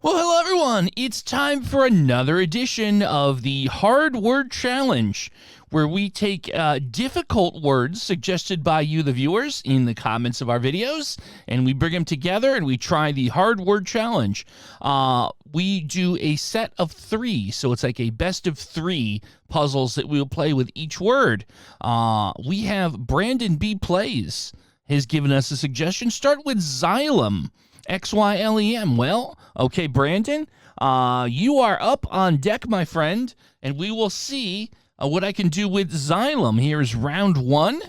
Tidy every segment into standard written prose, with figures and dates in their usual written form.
Well, hello everyone. It's time for another edition of the Hard Word Challenge, where we take difficult words suggested by you, the viewers, in the comments of our videos, and we bring them together and we try the Hard Word Challenge. We do a set of 3, so it's like a best of 3 puzzles that we'll play with each word. We have Brandon B. Plays has given us a suggestion. Start with XYLEM. XYLEM. Well, okay, Brandon, you are up on deck, my friend, and we will see what I can do with XYLEM. Here's round 1,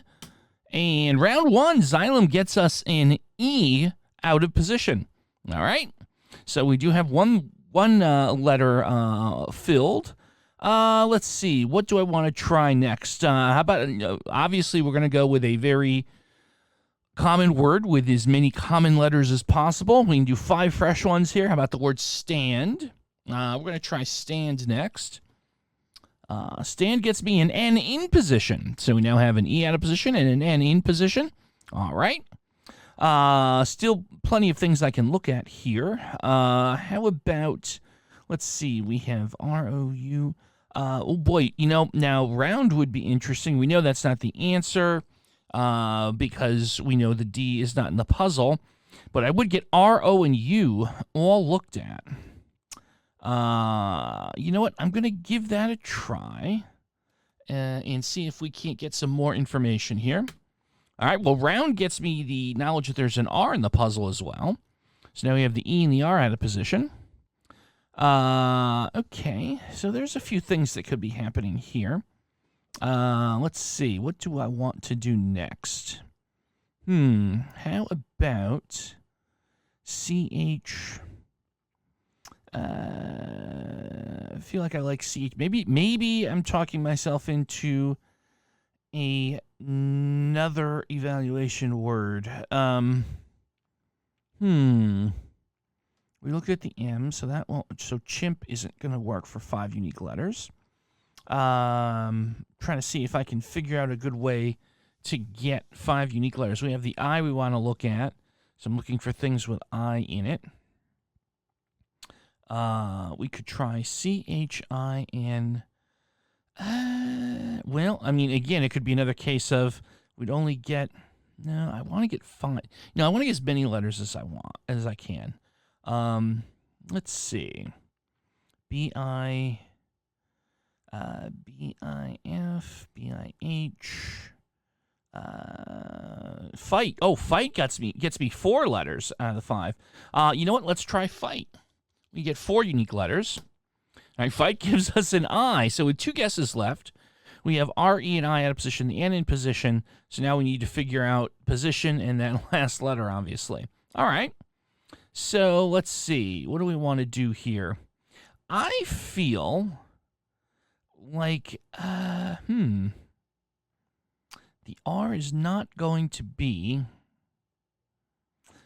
and round 1, XYLEM gets us an E out of position. All right, so we do have one letter filled. Let's see, what do I want to try next? How about, obviously, we're going to go with a very common word with as many common letters as possible. We can do 5 fresh ones here. How about the word stand? We're going to try stand next. Stand gets me an N in position. So we now have an E out of position and an N in position. All right. Still plenty of things I can look at here. How about, let's see, we have R-O-U. Oh boy, now round would be interesting. We know that's not the answer. Because we know the D is not in the puzzle, but I would get R, O, and U all looked at. You know what? I'm going to give that a try and see if we can't get some more information here. All right, well, round gets me the knowledge that there's an R in the puzzle as well. So now we have the E and the R out of position. Okay, so there's a few things that could be happening here. Let's see. What do I want to do next? How about CH? I feel like I like CH. Maybe I'm talking myself into another evaluation word. We looked at the M, so that won't. So chimp isn't going to work for 5 unique letters. Trying to see if I can figure out a good way to get 5 unique letters. We have the I we want to look at, so I'm looking for things with I in it. We could try CHIN. Well, I mean, again, it could be another case of we'd only get. No, I want to get 5. No, I want to get as many letters as I can. Let's see. BI. BIF, BIH, fight. Oh, fight gets me 4 letters out of the 5. You know what? Let's try fight. We get 4 unique letters. All right, fight gives us an I. So with 2 guesses left, we have R, E, and I out of position, the N in position. So now we need to figure out position and that last letter, obviously. All right. So let's see. What do we want to do here? I feel like, the R is not going to be.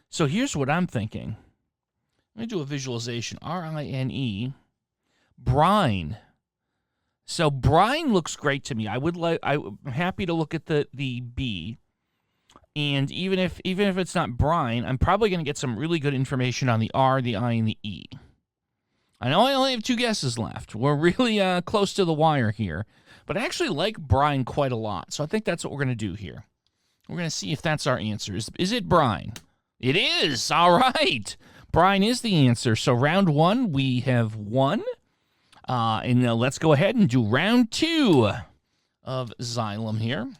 So here's what I'm thinking. I'm going to do a visualization. R-I-N-E. Brine. So brine looks great to me. I'm happy to look at the B. And even if it's not brine, I'm probably going to get some really good information on the R, the I, and the E. I know I only have 2 guesses left. We're really close to the wire here. But I actually like brine quite a lot. So I think that's what we're going to do here. We're going to see if that's our answer. Is it brine? It is. All right. Brine is the answer. So round 1, we have 1. And let's go ahead and do round 2 of XYLEM here.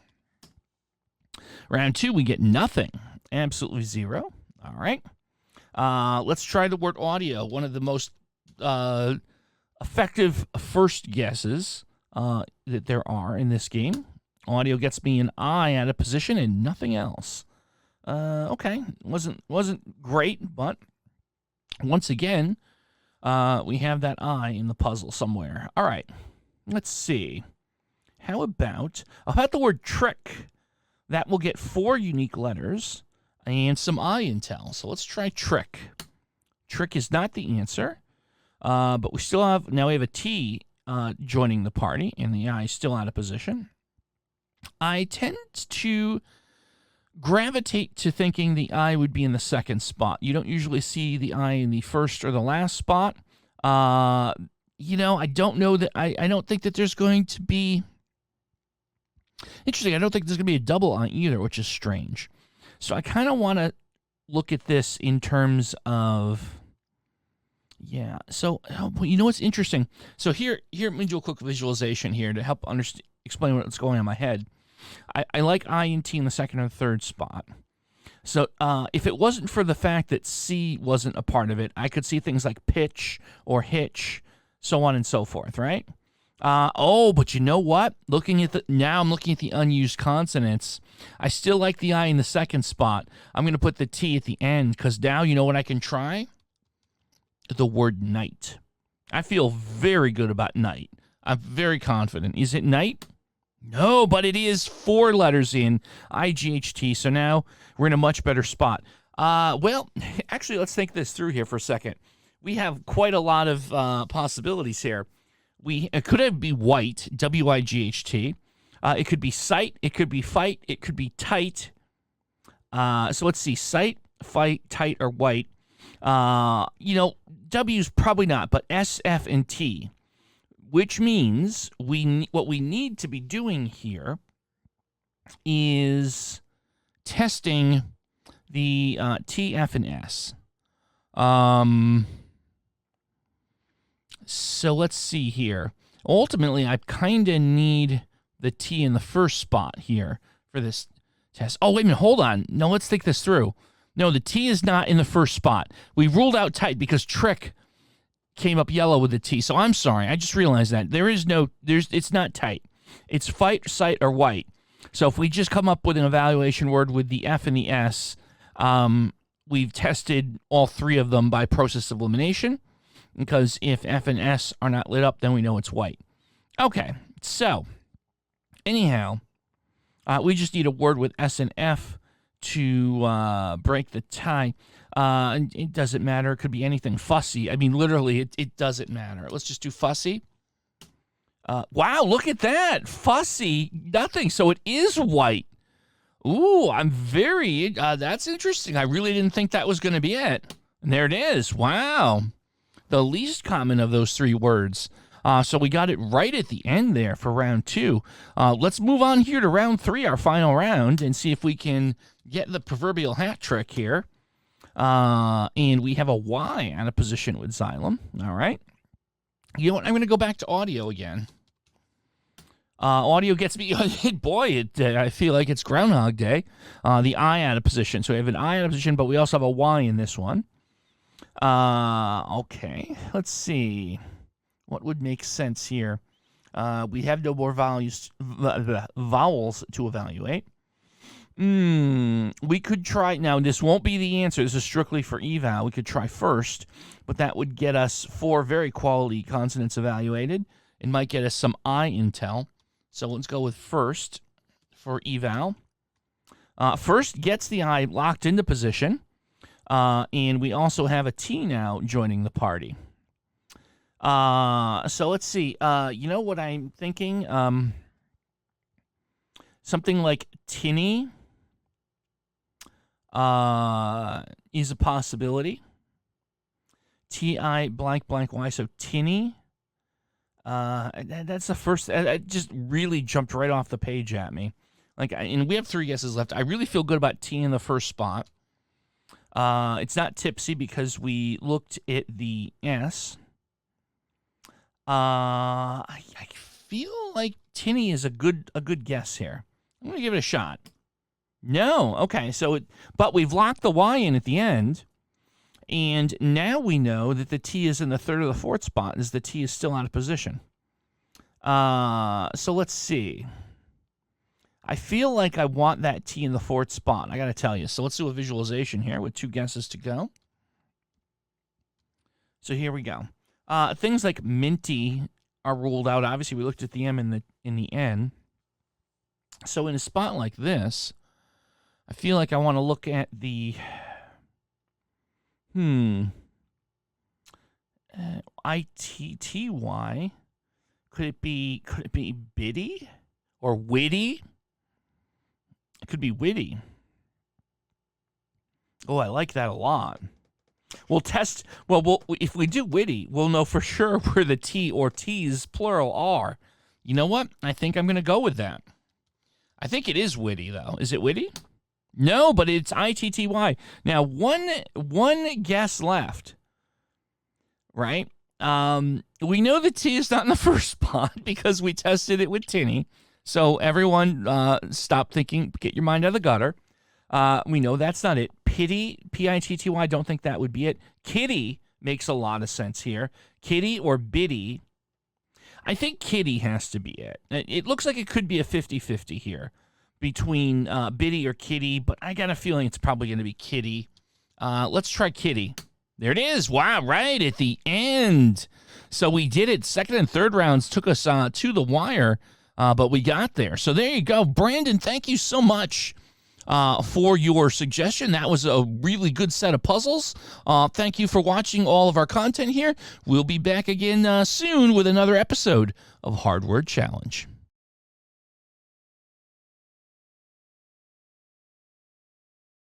Round 2, we get nothing. Absolutely 0. All right. Let's try the word audio. One of the most effective first guesses that there are in this game. Audio gets me an I out of position and nothing else. Okay, wasn't great, but once again, we have that I in the puzzle somewhere. All right, let's see. How about the word trick? That will get 4 unique letters and some I intel. So let's try trick. Trick is not the answer. But we still have a T joining the party, and the I is still out of position. I tend to gravitate to thinking the I would be in the second spot. You don't usually see the I in the first or the last spot. I don't know that I don't think that there's going to be. Interesting, I don't think there's going to be a double I either, which is strange. So I kind of want to look at this in terms of, yeah. So, you know what's interesting? So here, let me do a quick visualization here to help explain what's going on in my head. I like I and T in the second or third spot. So if it wasn't for the fact that C wasn't a part of it, I could see things like pitch or hitch, so on and so forth, right? But you know what? Now I'm looking at the unused consonants. I still like the I in the second spot. I'm going to put the T at the end because now you know what I can try? The word night. I feel very good about night. I'm very confident. Is it night? No, but it is 4 letters in, I-G-H-T, so now we're in a much better spot. Actually, let's think this through here for a second. We have quite a lot of possibilities here. It could be white, W-I-G-H-T. It could be sight, it could be fight, it could be tight. So let's see, sight, fight, tight, or white. W's probably not, but S, F, and T. Which means what we need to be doing here is testing the T, F, and S. So let's see here. Ultimately, I kind of need the T in the first spot here for this test. Oh, wait a minute. Hold on. No, let's think this through. No, the T is not in the first spot. We ruled out tight because trick came up yellow with the T. So I'm sorry. I just realized that. It's not tight. It's fight, sight, or white. So if we just come up with an evaluation word with the F and the S, we've tested all 3 of them by process of elimination. Because if F and S are not lit up, then we know it's white. Okay, so anyhow, we just need a word with S and F to break the tie. It doesn't matter. It could be anything. Fussy. I mean, literally, it doesn't matter. Let's just do fussy. Wow, look at that. Fussy, nothing. So it is white. Ooh, that's interesting. I really didn't think that was going to be it. And there it is. Wow. The least common of those 3 words. So we got it right at the end there for round 2. Let's move on here to round 3, our final round, and see if we can get the proverbial hat trick here. And we have a Y out of position with XYLEM. All right. You know what? I'm going to go back to audio again. Audio gets me, boy, I feel like it's Groundhog Day. The I out of position. So we have an I out of position, but we also have a Y in this one. Okay, let's see. What would make sense here? We have no more vowels to evaluate. We could try, now this won't be the answer, this is strictly for eval. We could try first, but that would get us 4 very quality consonants evaluated. It might get us some I intel. So let's go with first for eval. First gets the I locked into position. And we also have a T now joining the party. So let's see. You know what I'm thinking? Something like tinny is a possibility. T-I blank blank Y, so tinny. That's the first. It just really jumped right off the page at me. And we have 3 guesses left. I really feel good about T in the first spot. It's not tipsy because we looked at the S. I feel like tinny is a good guess here. I'm going to give it a shot. No. Okay. But we've locked the Y in at the end. And now we know that the T is in the 3rd or the 4th spot as the T is still out of position. So let's see. I feel like I want that T in the 4th spot. I got to tell you. So let's do a visualization here with 2 guesses to go. So here we go. Things like minty are ruled out. Obviously, we looked at the M in the N. So in a spot like this, I feel like I want to look at the ITTY. Could it be bitty or witty? It could be witty. Oh, I like that a lot. We'll test, well, if we do witty, we'll know for sure where the T or T's plural are. You know what? I think I'm going to go with that. I think it is witty, though. Is it witty? No, but it's ITTY. Now, one guess left, right? We know the T is not in the first spot because we tested it with Tinny. So everyone stop thinking, get your mind out of the gutter. We know that's not it. Pity, P-I-T-T-Y, don't think that would be it. Kitty makes a lot of sense here. Kitty or biddy. I think kitty has to be it. It looks like it could be a 50-50 here between biddy or kitty, but I got a feeling it's probably going to be kitty. Let's try kitty. There it is. Wow, right at the end. So we did it. Second and third rounds took us to the wire, but we got there. So there you go. Brandon, thank you so much for your suggestion. That was a really good set of puzzles. Thank you for watching all of our content here. We'll be back again soon with another episode of Hard Word Challenge.